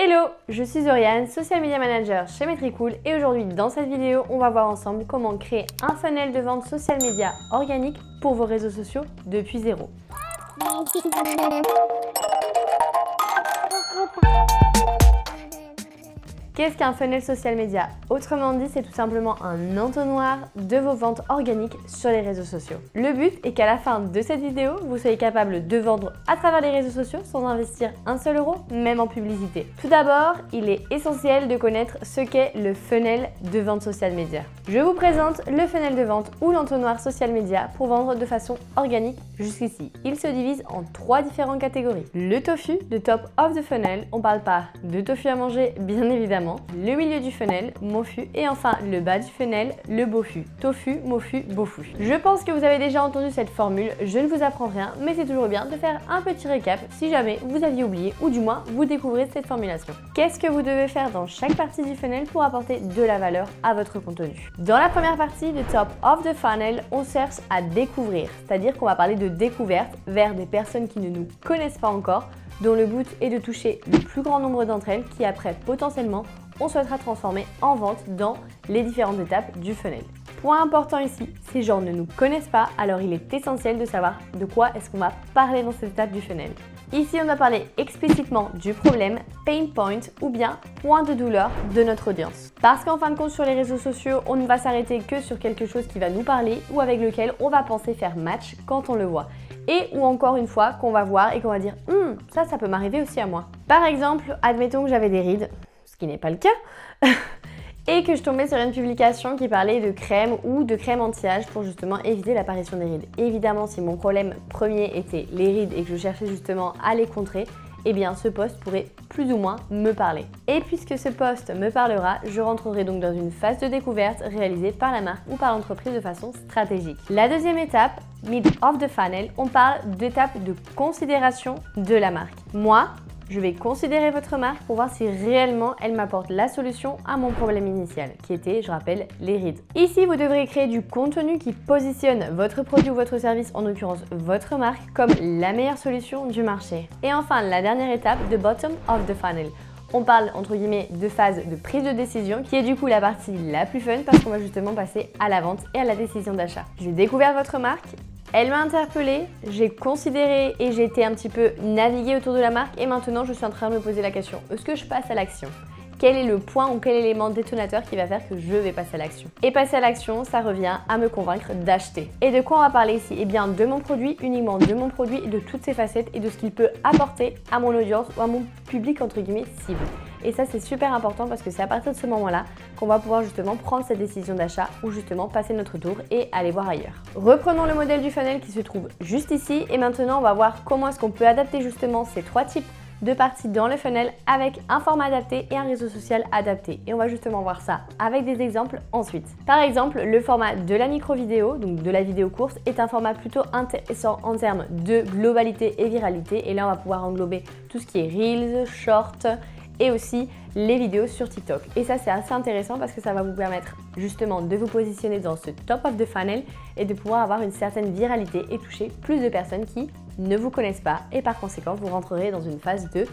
Hello, je suis Oriane, Social Media Manager chez Metricool et aujourd'hui dans cette vidéo, on va voir ensemble comment créer un funnel de vente social media organique pour vos réseaux sociaux depuis zéro. Qu'est-ce qu'un funnel social media? Autrement dit, c'est tout simplement un entonnoir de vos ventes organiques sur les réseaux sociaux. Le but est qu'à la fin de cette vidéo, vous soyez capable de vendre à travers les réseaux sociaux sans investir un seul euro, même en publicité. Tout d'abord, il est essentiel de connaître ce qu'est le funnel de vente social media. Je vous présente le funnel de vente ou l'entonnoir social media pour vendre de façon organique jusqu'ici. Il se divise en 3 différentes catégories. Le tofu, le top of the funnel, on parle pas de tofu à manger bien évidemment. Le milieu du funnel, mofu, et enfin le bas du funnel, le bofu. Tofu, mofu, bofu. Je pense que vous avez déjà entendu cette formule, je ne vous apprends rien, mais c'est toujours bien de faire un petit récap si jamais vous aviez oublié ou du moins vous découvrez cette formulation. Qu'est-ce que vous devez faire dans chaque partie du funnel pour apporter de la valeur à votre contenu? Dans la première partie, le top of the funnel, on cherche à découvrir, c'est-à-dire qu'on va parler de découverte vers des personnes qui ne nous connaissent pas encore, dont le but est de toucher le plus grand nombre d'entre elles qui après potentiellement on souhaitera transformer en vente dans les différentes étapes du funnel. Point important ici, ces gens ne nous connaissent pas, alors il est essentiel de savoir de quoi est-ce qu'on va parler dans cette étape du funnel. Ici, on va parler explicitement du problème, pain point ou bien point de douleur de notre audience. Parce qu'en fin de compte, sur les réseaux sociaux, on ne va s'arrêter que sur quelque chose qui va nous parler ou avec lequel on va penser faire match quand on le voit. Et ou encore une fois qu'on va voir et qu'on va dire ça peut m'arriver aussi à moi. Par exemple, admettons que j'avais des rides, ce qui n'est pas le cas, et que je tombais sur une publication qui parlait de crème ou de crème anti-âge pour justement éviter l'apparition des rides. Évidemment, si mon problème premier était les rides et que je cherchais justement à les contrer, eh bien ce post pourrait plus ou moins me parler. Et puisque ce post me parlera, je rentrerai donc dans une phase de découverte réalisée par la marque ou par l'entreprise de façon stratégique. La deuxième étape, mid of the funnel, on parle d'étape de considération de la marque. Moi, je vais considérer votre marque pour voir si réellement elle m'apporte la solution à mon problème initial, qui était, je rappelle, les rides. Ici, vous devrez créer du contenu qui positionne votre produit ou votre service, en l'occurrence votre marque, comme la meilleure solution du marché. Et enfin, la dernière étape, the bottom of the funnel. On parle entre guillemets de phase de prise de décision qui est du coup la partie la plus fun parce qu'on va justement passer à la vente et à la décision d'achat. J'ai découvert votre marque, elle m'a interpellée, j'ai considéré et j'ai été un petit peu naviguer autour de la marque et maintenant je suis en train de me poser la question, est-ce que je passe à l'action? Quel est le point ou quel élément détonateur qui va faire que je vais passer à l'action? Et passer à l'action, ça revient à me convaincre d'acheter. Et de quoi on va parler ici? Eh bien de mon produit, uniquement de mon produit et de toutes ses facettes et de ce qu'il peut apporter à mon audience ou à mon public entre guillemets cible. Et ça c'est super important parce que c'est à partir de ce moment-là qu'on va pouvoir justement prendre cette décision d'achat ou justement passer notre tour et aller voir ailleurs. Reprenons le modèle du funnel qui se trouve juste ici et maintenant on va voir comment est-ce qu'on peut adapter justement ces 3 types de parties dans le funnel avec un format adapté et un réseau social adapté. Et on va justement voir ça avec des exemples ensuite. Par exemple, le format de la micro-vidéo, donc de la vidéo courte, est un format plutôt intéressant en termes de globalité et viralité. Et là, on va pouvoir englober tout ce qui est Reels, Short et aussi les vidéos sur TikTok. Et ça, c'est assez intéressant parce que ça va vous permettre justement de vous positionner dans ce top of the funnel et de pouvoir avoir une certaine viralité et toucher plus de personnes qui ne vous connaissent pas et par conséquent, vous rentrerez dans une phase de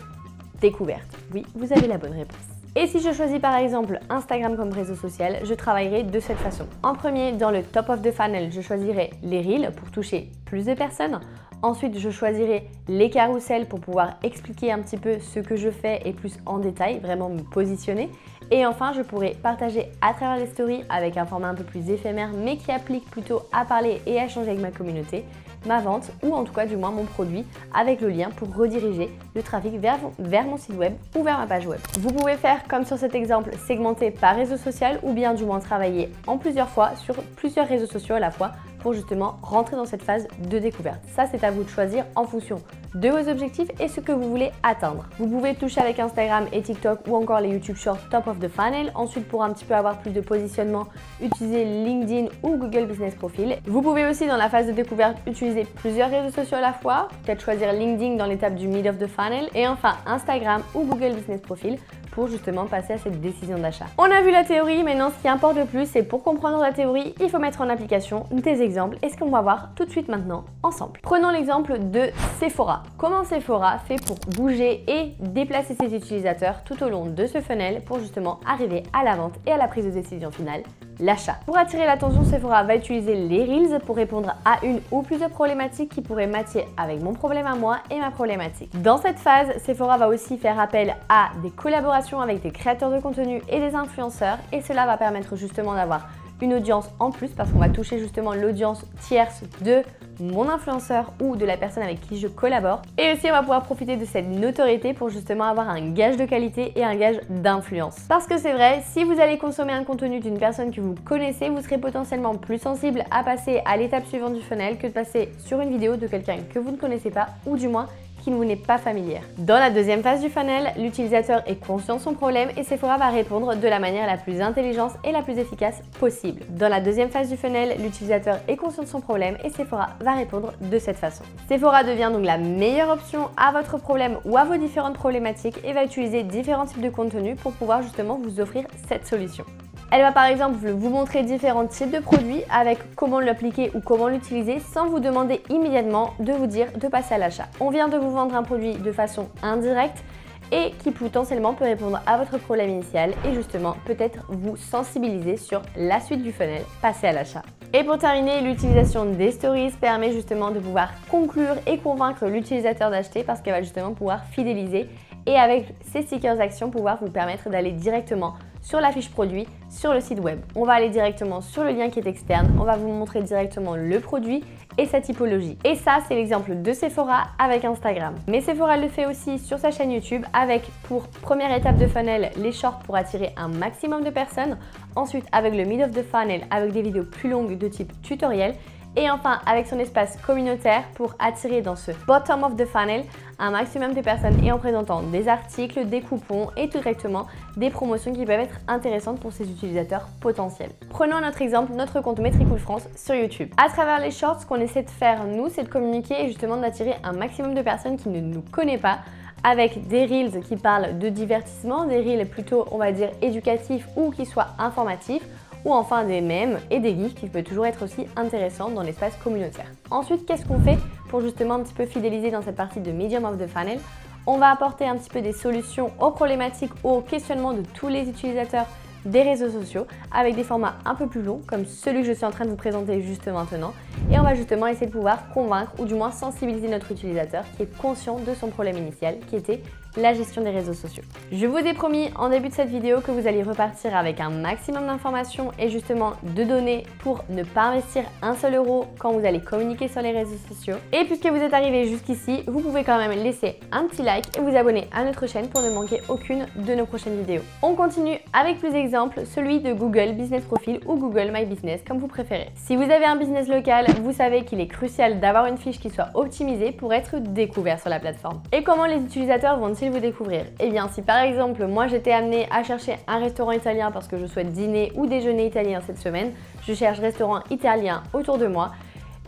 découverte. Oui, vous avez la bonne réponse. Et si je choisis par exemple Instagram comme réseau social, je travaillerai de cette façon. En premier, dans le top of the funnel, je choisirai les Reels pour toucher plus de personnes. Ensuite, je choisirai les carousels pour pouvoir expliquer un petit peu ce que je fais et plus en détail, vraiment me positionner. Et enfin, je pourrai partager à travers les stories avec un format un peu plus éphémère mais qui applique plutôt à parler et à échanger avec ma communauté, ma vente ou en tout cas du moins mon produit avec le lien pour rediriger le trafic vers mon site web ou vers ma page web. Vous pouvez faire comme sur cet exemple, segmenter par réseau social ou bien du moins travailler en plusieurs fois sur plusieurs réseaux sociaux à la fois pour justement rentrer dans cette phase de découverte. Ça, c'est à vous de choisir en fonction de vos objectifs et ce que vous voulez atteindre. Vous pouvez toucher avec Instagram et TikTok ou encore les YouTube Shorts top of the funnel. Ensuite, pour un petit peu avoir plus de positionnement, utiliser LinkedIn ou Google Business Profile. Vous pouvez aussi dans la phase de découverte utiliser plusieurs réseaux sociaux à la fois, peut-être choisir LinkedIn dans l'étape du mid of the funnel et enfin Instagram ou Google Business Profile pour justement passer à cette décision d'achat. On a vu la théorie, maintenant ce qui importe le plus, c'est pour comprendre la théorie, il faut mettre en application des exemples et ce qu'on va voir tout de suite maintenant ensemble. Prenons l'exemple de Sephora. Comment Sephora fait pour bouger et déplacer ses utilisateurs tout au long de ce funnel pour justement arriver à la vente et à la prise de décision finale, l'achat. Pour attirer l'attention, Sephora va utiliser les Reels pour répondre à une ou plusieurs problématiques qui pourraient matcher avec mon problème à moi et ma problématique. Dans cette phase, Sephora va aussi faire appel à des collaborations avec des créateurs de contenu et des influenceurs et cela va permettre justement d'avoir une audience en plus parce qu'on va toucher justement l'audience tierce de mon influenceur ou de la personne avec qui je collabore. Et aussi on va pouvoir profiter de cette notoriété pour justement avoir un gage de qualité et un gage d'influence. Parce que c'est vrai, si vous allez consommer un contenu d'une personne que vous connaissez, vous serez potentiellement plus sensible à passer à l'étape suivante du funnel que de passer sur une vidéo de quelqu'un que vous ne connaissez pas ou du moins qui ne vous n'est pas familière. Dans la deuxième phase du funnel, l'utilisateur est conscient de son problème et Sephora va répondre de la manière la plus intelligente et la plus efficace possible. Dans la deuxième phase du funnel, l'utilisateur est conscient de son problème et Sephora va répondre de cette façon. Sephora devient donc la meilleure option à votre problème ou à vos différentes problématiques et va utiliser différents types de contenus pour pouvoir justement vous offrir cette solution. Elle va par exemple vous montrer différents types de produits avec comment l'appliquer ou comment l'utiliser sans vous demander immédiatement de vous dire de passer à l'achat. On vient de vous vendre un produit de façon indirecte et qui potentiellement peut répondre à votre problème initial et justement peut-être vous sensibiliser sur la suite du funnel, passer à l'achat. Et pour terminer, l'utilisation des stories permet justement de pouvoir conclure et convaincre l'utilisateur d'acheter parce qu'elle va justement pouvoir fidéliser et avec ces stickers actions pouvoir vous permettre d'aller directement sur la fiche produit sur le site web. On va aller directement sur le lien qui est externe, on va vous montrer directement le produit et sa typologie. Et ça, c'est l'exemple de Sephora avec Instagram. Mais Sephora le fait aussi sur sa chaîne YouTube avec pour première étape de funnel les shorts pour attirer un maximum de personnes. Ensuite avec le mid of the funnel avec des vidéos plus longues de type tutoriel. Et enfin avec son espace communautaire pour attirer dans ce bottom of the funnel un maximum de personnes et en présentant des articles, des coupons et tout directement des promotions qui peuvent être intéressantes pour ses utilisateurs potentiels. Prenons notre exemple, notre compte Metricool France sur YouTube. À travers les shorts, ce qu'on essaie de faire nous, c'est de communiquer et justement d'attirer un maximum de personnes qui ne nous connaissent pas avec des reels qui parlent de divertissement, des reels plutôt on va dire éducatifs ou qui soient informatifs ou enfin des mèmes et des gifs qui peuvent toujours être aussi intéressants dans l'espace communautaire. Ensuite, qu'est-ce qu'on fait pour justement un petit peu fidéliser dans cette partie de medium of the funnel? On va apporter un petit peu des solutions aux problématiques ou aux questionnements de tous les utilisateurs des réseaux sociaux avec des formats un peu plus longs comme celui que je suis en train de vous présenter juste maintenant et on va justement essayer de pouvoir convaincre ou du moins sensibiliser notre utilisateur qui est conscient de son problème initial qui était la gestion des réseaux sociaux. Je vous ai promis en début de cette vidéo que vous alliez repartir avec un maximum d'informations et justement de données pour ne pas investir un seul euro quand vous allez communiquer sur les réseaux sociaux. Et puisque vous êtes arrivé jusqu'ici, vous pouvez quand même laisser un petit like et vous abonner à notre chaîne pour ne manquer aucune de nos prochaines vidéos. On continue avec plus d'exemples, celui de Google Business Profile ou Google My Business comme vous préférez. Si vous avez un business local, vous savez qu'il est crucial d'avoir une fiche qui soit optimisée pour être découvert sur la plateforme. Et comment les utilisateurs vont-ils vous découvrir? Eh bien, si par exemple, moi j'étais amenée à chercher un restaurant italien parce que je souhaite dîner ou déjeuner italien cette semaine, je cherche restaurant italien autour de moi.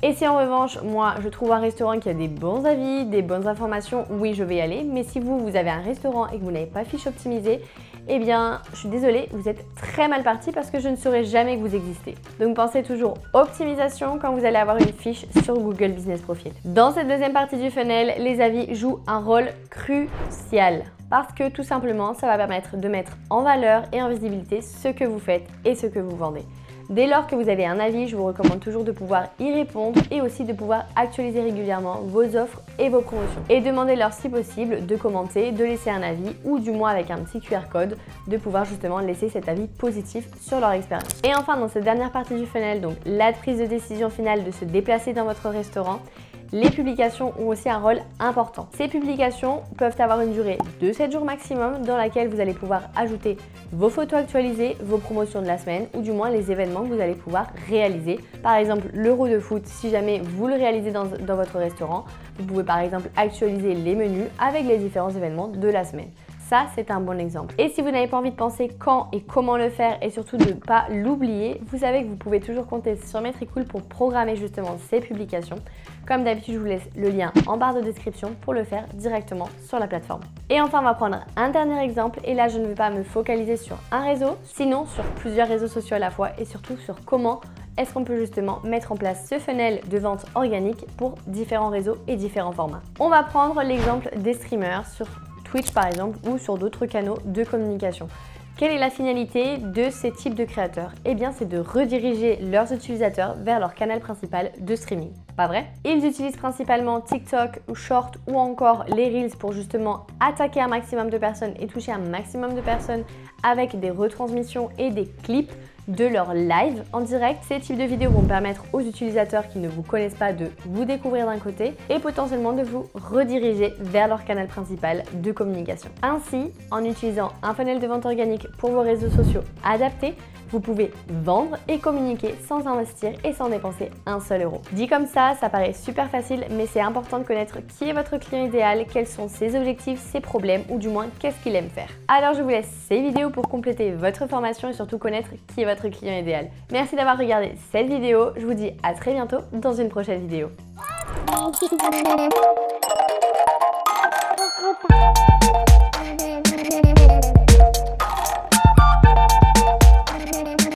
Et si en revanche, moi, je trouve un restaurant qui a des bons avis, des bonnes informations, oui, je vais y aller. Mais si vous avez un restaurant et que vous n'avez pas fiche optimisée, eh bien, je suis désolée, vous êtes très mal parti parce que je ne saurai jamais que vous existez. Donc, pensez toujours optimisation quand vous allez avoir une fiche sur Google Business Profile. Dans cette deuxième partie du funnel, les avis jouent un rôle crucial parce que tout simplement, ça va permettre de mettre en valeur et en visibilité ce que vous faites et ce que vous vendez. Dès lors que vous avez un avis, je vous recommande toujours de pouvoir y répondre et aussi de pouvoir actualiser régulièrement vos offres et vos promotions. Et demandez-leur si possible de commenter, de laisser un avis ou du moins avec un petit QR code de pouvoir justement laisser cet avis positif sur leur expérience. Et enfin, dans cette dernière partie du funnel, donc la prise de décision finale de se déplacer dans votre restaurant, les publications ont aussi un rôle important. Ces publications peuvent avoir une durée de 7 jours maximum dans laquelle vous allez pouvoir ajouter vos photos actualisées, vos promotions de la semaine ou du moins les événements que vous allez pouvoir réaliser. Par exemple, l'Euro de foot, si jamais vous le réalisez dans votre restaurant, vous pouvez par exemple actualiser les menus avec les différents événements de la semaine. Ça, c'est un bon exemple. Et si vous n'avez pas envie de penser quand et comment le faire et surtout de ne pas l'oublier, vous savez que vous pouvez toujours compter sur Metricool pour programmer justement ces publications. Comme d'habitude, je vous laisse le lien en barre de description pour le faire directement sur la plateforme. Et enfin, on va prendre un dernier exemple. Et là, je ne vais pas me focaliser sur un réseau, sinon sur plusieurs réseaux sociaux à la fois et surtout sur comment est-ce qu'on peut justement mettre en place ce funnel de vente organique pour différents réseaux et différents formats. On va prendre l'exemple des streamers sur Twitch par exemple ou sur d'autres canaux de communication. Quelle est la finalité de ces types de créateurs? Eh bien, c'est de rediriger leurs utilisateurs vers leur canal principal de streaming. Pas vrai? Ils utilisent principalement TikTok ou Short ou encore les Reels pour justement attaquer un maximum de personnes et toucher un maximum de personnes avec des retransmissions et des clips de leur live en direct. Ces types de vidéos vont permettre aux utilisateurs qui ne vous connaissent pas de vous découvrir d'un côté et potentiellement de vous rediriger vers leur canal principal de communication. Ainsi, en utilisant un funnel de vente organique pour vos réseaux sociaux adaptés, vous pouvez vendre et communiquer sans investir et sans dépenser un seul euro. Dit comme ça paraît super facile, mais c'est important de connaître qui est votre client idéal, quels sont ses objectifs, ses problèmes ou du moins qu'est-ce qu'il aime faire. Alors je vous laisse ces vidéos pour compléter votre formation et surtout connaître qui est votre client idéal. Merci d'avoir regardé cette vidéo, je vous dis à très bientôt dans une prochaine vidéo.